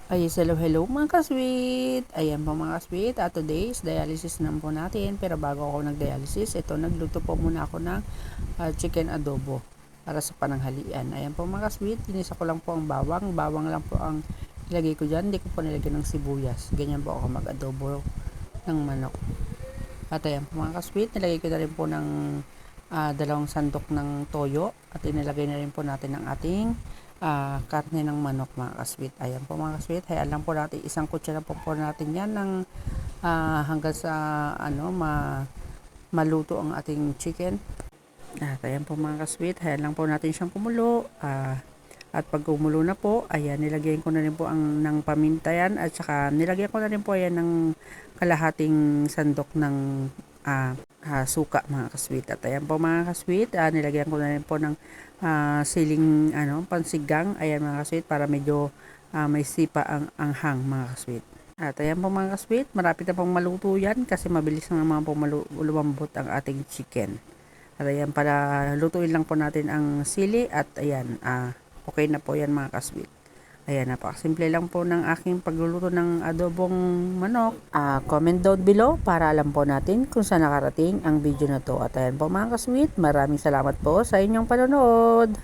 Ay, hello mga kasweet! Ayan po mga kasweet, at today's dialysis naman po natin. Pero bago ako nag-dialysis, ito nagluto po muna ako ng chicken adobo para sa pananghalian. Ayan po mga kasweet, tinisa ko lang po ang bawang. Bawang lang po ang ilagay ko dyan, hindi ko po nilagay ng sibuyas. Ganyan po ako mag-adobo ng manok. At ayan po mga kasweet, nilagay ko na rin po ng 2 sandok ng toyo. At inilagay na rin po natin ang ating karne ng manok mga kasweet. Ayan po mga kasweet, hayaan lang po natin 1 kutsara po natin yan ng hanggang sa maluto ang ating chicken. At ayan po mga kasweet, hayaan lang po natin siyang kumulo. At pag kumulo na po, ayan, nilagyan ko na rin po ang ng paminta yan. At saka nilagyan ko na rin po ayan ng kalahating sandok ng suka mga kasweet. At ayan po mga kasweet, nilagyan ko na rin po ng siling pansigang. Ayan mga kasweet, para medyo may sipa ang anghang mga kasweet. At ayan po mga kasweet, marapit na pong maluto yan kasi mabilis na naman po lumambot ang ating chicken. At ayan, para lutuin lang po natin ang sili at ayan, okay na po yan mga kasweet. Ayan, napakasimple lang po ng aking pagluluto ng adobong manok. Comment down below para alam po natin kung saan nakarating ang video na to. At ayan po mga kasweet, maraming salamat po sa inyong panonood.